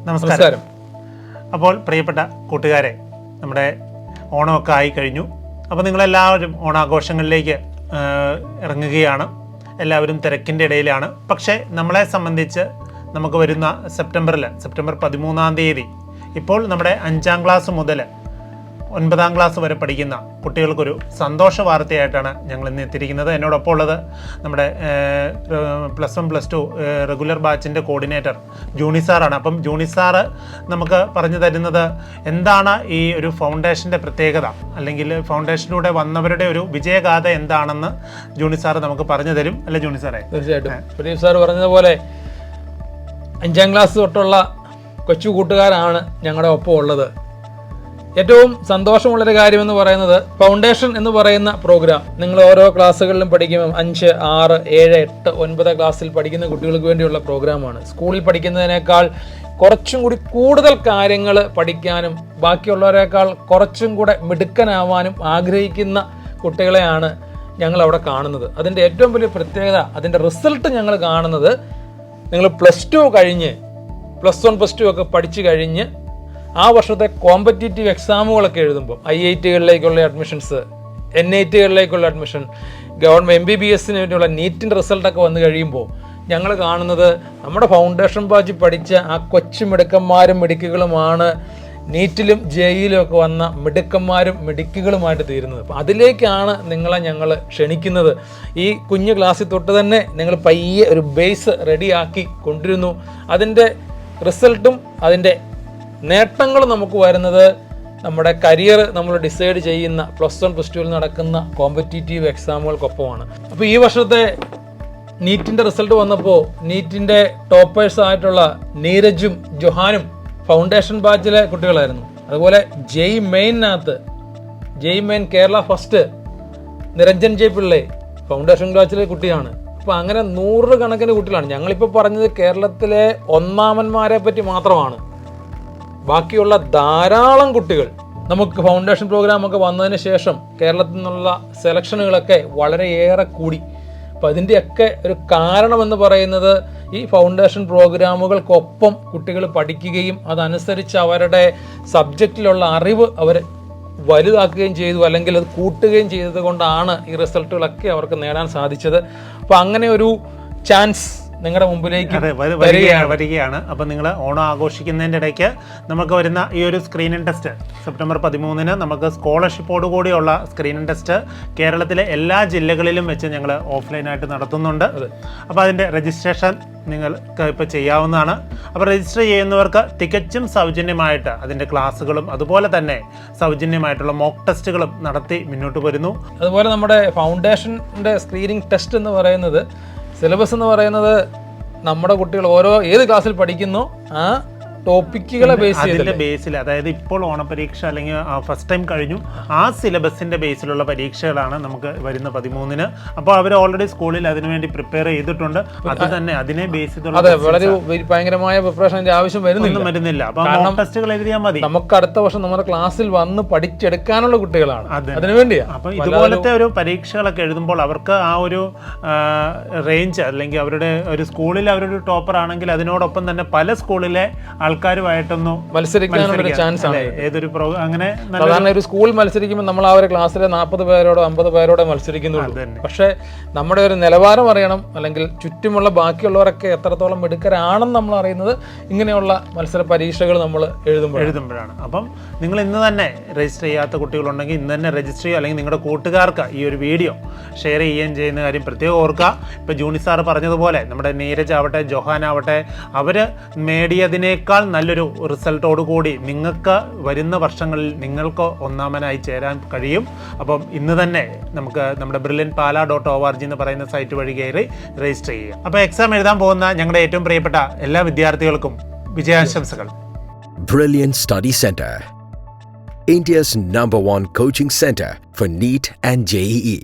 നമസ്കാരം. അപ്പോൾ പ്രിയപ്പെട്ട കൂട്ടുകാരെ, നമ്മുടെ ഓണമൊക്കെ ആയി കഴിഞ്ഞു. അപ്പോൾ നിങ്ങളെല്ലാവരും ഓണാഘോഷങ്ങളിലേക്ക് ഇറങ്ങുകയാണ്. എല്ലാവരും തിരക്കിൻ്റെ ഇടയിലാണ്. പക്ഷേ നമ്മളെ സംബന്ധിച്ച് നമുക്ക് വരുന്ന സെപ്റ്റംബർ 13 ഇപ്പോൾ നമ്മുടെ 5ാം ക്ലാസ് മുതൽ 9ാം ക്ലാസ് വരെ പഠിക്കുന്ന കുട്ടികൾക്കൊരു സന്തോഷ വാർത്തയായിട്ടാണ് ഞങ്ങൾ ഇന്ന് എത്തിയിരിക്കുന്നത്. എന്നോടൊപ്പം ഉള്ളത് നമ്മുടെ +1 +2 റെഗുലർ ബാച്ചിൻ്റെ കോർഡിനേറ്റർ ജൂണി സാറാണ്. അപ്പം ജൂണി സാറ് നമുക്ക് പറഞ്ഞു തരുന്നത് എന്താണ് ഈ ഒരു ഫൗണ്ടേഷൻ്റെ പ്രത്യേകത, അല്ലെങ്കിൽ ഫൗണ്ടേഷനിലൂടെ വന്നവരുടെ ഒരു വിജയഗാഥ എന്താണെന്ന് ജൂണി സാറ് നമുക്ക് പറഞ്ഞു തരും. അല്ലേ ജൂണി സാറേ? തീർച്ചയായിട്ടും. സാർ പറഞ്ഞതുപോലെ 5ാം ക്ലാസ് തൊട്ടുള്ള കൊച്ചു കൂട്ടുകാരാണ് ഞങ്ങളുടെ ഒപ്പം ഉള്ളത്. ഏറ്റവും സന്തോഷമുള്ളൊരു കാര്യമെന്ന് പറയുന്നത് ഫൗണ്ടേഷൻ എന്ന് പറയുന്ന പ്രോഗ്രാം നിങ്ങൾ ഓരോ ക്ലാസ്സുകളിലും പഠിക്കുമ്പോൾ 5, 6, 7, 8, 9 ക്ലാസ്സിൽ പഠിക്കുന്ന കുട്ടികൾക്ക് വേണ്ടിയുള്ള പ്രോഗ്രാമാണ്. സ്കൂളിൽ പഠിക്കുന്നതിനേക്കാൾ കുറച്ചും കൂടി കൂടുതൽ കാര്യങ്ങൾ പഠിക്കാനും ബാക്കിയുള്ളവരെക്കാൾ കുറച്ചും കൂടെ മിടുക്കനാവാനും ആഗ്രഹിക്കുന്ന കുട്ടികളെയാണ് ഞങ്ങൾ അവിടെ കാണുന്നത്. അതിൻ്റെ ഏറ്റവും വലിയ പ്രത്യേകത, അതിൻ്റെ റിസൾട്ട് ഞങ്ങൾ കാണുന്നത് നിങ്ങൾ +2 കഴിഞ്ഞ് +1 +2 ഒക്കെ പഠിച്ചു കഴിഞ്ഞ് ആ വർഷത്തെ കോമ്പറ്റീറ്റീവ് എക്സാമുകളൊക്കെ എഴുതുമ്പോൾ IIT-കളിലേക്കുള്ള അഡ്മിഷൻസ്, NIT-കളിലേക്കുള്ള അഡ്മിഷൻ, ഗവൺമെൻറ് MBBS-ന് വേണ്ടിയുള്ള നീറ്റിൻ്റെ റിസൾട്ടൊക്കെ വന്നു കഴിയുമ്പോൾ ഞങ്ങൾ കാണുന്നത് നമ്മുടെ ഫൗണ്ടേഷൻ ബാച്ച് പഠിച്ച ആ കൊച്ചു മിടുക്കന്മാരും മിടുക്കുകളുമാണ് നീറ്റിലും JEE-ലും ഒക്കെ വന്ന മിടുക്കന്മാരും മിടുക്കുകളുമായിട്ട് തീരുന്നത്. അപ്പോൾ അതിലേക്കാണ് നിങ്ങളെ ഞങ്ങൾ ക്ഷണിക്കുന്നത്. ഈ കുഞ്ഞു ക്ലാസ്സിൽ തൊട്ട് തന്നെ നിങ്ങൾ പയ്യെ ഒരു ബേസ് റെഡിയാക്കി കൊണ്ടിരുന്നു. അതിൻ്റെ റിസൾട്ടും അതിൻ്റെ നേട്ടങ്ങൾ നമുക്ക് വരുന്നത് നമ്മുടെ കരിയർ നമ്മൾ ഡിസൈഡ് ചെയ്യുന്ന +1 +2 നടക്കുന്ന കോമ്പറ്റീറ്റീവ് എക്സാമുകൾക്കൊപ്പമാണ്. അപ്പോൾ ഈ വർഷത്തെ നീറ്റിൻ്റെ റിസൾട്ട് വന്നപ്പോൾ നീറ്റിൻ്റെ ടോപ്പേഴ്സ് ആയിട്ടുള്ള നീരജും ജൊഹാനും ഫൗണ്ടേഷൻ ബാച്ചിലെ കുട്ടികളായിരുന്നു. അതുപോലെ JEE main Kerala first Niranjan J പിള്ളേ ഫൗണ്ടേഷൻ ബാച്ചിലെ കുട്ടിയാണ്. അപ്പോൾ അങ്ങനെ 100 കണക്കിന് കുട്ടികളാണ്. ഞങ്ങളിപ്പോൾ പറഞ്ഞത് കേരളത്തിലെ ഒന്നാമന്മാരെ പറ്റി മാത്രമാണ്. ബാക്കിയുള്ള ധാരാളം കുട്ടികൾ നമുക്ക് ഫൗണ്ടേഷൻ പ്രോഗ്രാമൊക്കെ വന്നതിന് ശേഷം കേരളത്തിൽ നിന്നുള്ള സെലക്ഷനുകളൊക്കെ വളരെയേറെ കൂടി. അപ്പോൾ അതിൻ്റെയൊക്കെ ഒരു കാരണമെന്ന് പറയുന്നത് ഈ ഫൗണ്ടേഷൻ പ്രോഗ്രാമുകൾക്കൊപ്പം കുട്ടികൾ പഠിക്കുകയും അതനുസരിച്ച് അവരുടെ സബ്ജക്റ്റിലുള്ള അറിവ് അവർ വലുതാക്കുകയും ചെയ്തു, അല്ലെങ്കിൽ അത് കൂട്ടുകയും ചെയ്തത് കൊണ്ടാണ് ഈ റിസൾട്ടുകളൊക്കെ അവർക്ക് നേടാൻ സാധിച്ചത്. അപ്പോൾ അങ്ങനെ ഒരു ചാൻസ് നിങ്ങളുടെ മുമ്പിലേക്ക് വരികയാണ്. അപ്പം നിങ്ങൾ ഓണം ആഘോഷിക്കുന്നതിൻ്റെ ഇടയ്ക്ക് നമുക്ക് വരുന്ന ഈ ഒരു സ്ക്രീനിങ് ടെസ്റ്റ് സെപ്റ്റംബർ 13 നമുക്ക് സ്കോളർഷിപ്പോട് കൂടിയുള്ള സ്ക്രീനിങ് ടെസ്റ്റ് കേരളത്തിലെ എല്ലാ ജില്ലകളിലും വെച്ച് ഞങ്ങൾ ഓഫ്ലൈനായിട്ട് നടത്തുന്നുണ്ട്. അപ്പോൾ അതിൻ്റെ രജിസ്ട്രേഷൻ നിങ്ങൾക്ക് ഇപ്പോൾ ചെയ്യാവുന്നതാണ്. അപ്പോൾ രജിസ്റ്റർ ചെയ്യുന്നവർക്ക് തികച്ചും സൗജന്യമായിട്ട് അതിൻ്റെ ക്ലാസ്സുകളും അതുപോലെ തന്നെ സൗജന്യമായിട്ടുള്ള മോക്ക് ടെസ്റ്റുകളും നടത്തി മുന്നോട്ട് വരുന്നു. അതുപോലെ നമ്മുടെ ഫൗണ്ടേഷൻ്റെ സ്ക്രീനിങ് ടെസ്റ്റ് എന്ന് പറയുന്നത്, സിലബസ് എന്ന് പറയുന്നത് നമ്മുടെ കുട്ടികൾ ഏത് ക്ലാസ്സിൽ പഠിക്കുന്നു ആ ടോപ്പിക്കുകളെ ബേസിൽ, അതായത് ഇപ്പോൾ ഓണപരീക്ഷ അല്ലെങ്കിൽ ഫസ്റ്റ് ടൈം കഴിഞ്ഞു, ആ സിലബസിന്റെ ബേസിലുള്ള പരീക്ഷകളാണ് നമുക്ക് വരുന്ന 13. അപ്പോൾ അവർ ഓൾറെഡി സ്കൂളിൽ അതിനുവേണ്ടി പ്രിപ്പയർ ചെയ്തിട്ടുണ്ട്. അത് തന്നെ അതിനെ ബേസ് ചെയ്തുള്ള വളരെ ഭയങ്കരമായ പ്രിപ്പറേഷൻ്റെ ആവശ്യം വരുന്നില്ല. അപ്പോൾ ടെസ്റ്റുകൾ എഴുതിയാൽ മതി. നമുക്ക് അടുത്ത വർഷം നമ്മുടെ ക്ലാസ്സിൽ വന്ന് പഠിച്ചെടുക്കാനുള്ള കുട്ടികളാണ്, അതിനുവേണ്ടിയാണ്. അപ്പം ഇതുപോലത്തെ ഒരു പരീക്ഷകളൊക്കെ എഴുതുമ്പോൾ അവർക്ക് ആ ഒരു റേഞ്ച്, അല്ലെങ്കിൽ അവരുടെ ഒരു സ്കൂളിൽ അവരൊരു ടോപ്പർ ആണെങ്കിൽ അതിനോടൊപ്പം തന്നെ പല സ്കൂളിലെ ആൾക്കാരുമായിട്ടൊന്ന് മത്സരിക്കാനുള്ള ചാൻസ് ആണ്. ഏതൊരു അങ്ങനെ സാധാരണ ഒരു സ്കൂൾ മത്സരിക്കുമ്പോൾ നമ്മൾ ആ ഒരു ക്ലാസ്സിലെ 40 പേരോടോ 50 പേരോടെ മത്സരിക്കുന്നുള്ളൂ. പക്ഷേ നമ്മുടെ ഒരു നിലവാരം അറിയണം, അല്ലെങ്കിൽ ചുറ്റുമുള്ള ബാക്കിയുള്ളവരൊക്കെ എത്രത്തോളം മിടുക്കരാണെന്ന് നമ്മൾ അറിയുന്നത് ഇങ്ങനെയുള്ള മത്സര പരീക്ഷകൾ നമ്മൾ എഴുതുമ്പോഴാണ്. അപ്പം നിങ്ങൾ ഇന്ന് തന്നെ രജിസ്റ്റർ ചെയ്യാത്ത കുട്ടികളുണ്ടെങ്കിൽ ഇന്ന് തന്നെ രജിസ്റ്റർ ചെയ്യുക, അല്ലെങ്കിൽ നിങ്ങളുടെ കൂട്ടുകാർക്ക് ഈ ഒരു വീഡിയോ ഷെയർ ചെയ്യുകയും ചെയ്യുന്ന കാര്യം പ്രത്യേകം ഓർക്കുക. ഇപ്പോൾ ജൂണി സാറ് പറഞ്ഞതുപോലെ നമ്മുടെ നീരജ് ആവട്ടെ, ജൊഹാൻ ആവട്ടെ, അവർ നേടിയതിനേക്കാൾ നല്ലൊരു റിസൾട്ടോടുകൂടി നിങ്ങൾക്ക് വരുന്ന വർഷങ്ങളിൽ നിങ്ങൾക്ക് ഒന്നാമനായി ചേരാൻ കഴിയും. അപ്പം ഇന്ന് തന്നെ നമുക്ക് നമ്മുടെ brilliantpala.org എന്ന് പറയുന്ന സൈറ്റ് വഴി കയറി രജിസ്റ്റർ ചെയ്യുക. അപ്പോൾ എക്സാം എഴുതാൻ പോകുന്ന ഞങ്ങളുടെ ഏറ്റവും പ്രിയപ്പെട്ട എല്ലാ വിദ്യാർത്ഥികൾക്കും വിജയാശംസകൾ. Brilliant Study Center, India's #1 coaching center for NEET and JEE.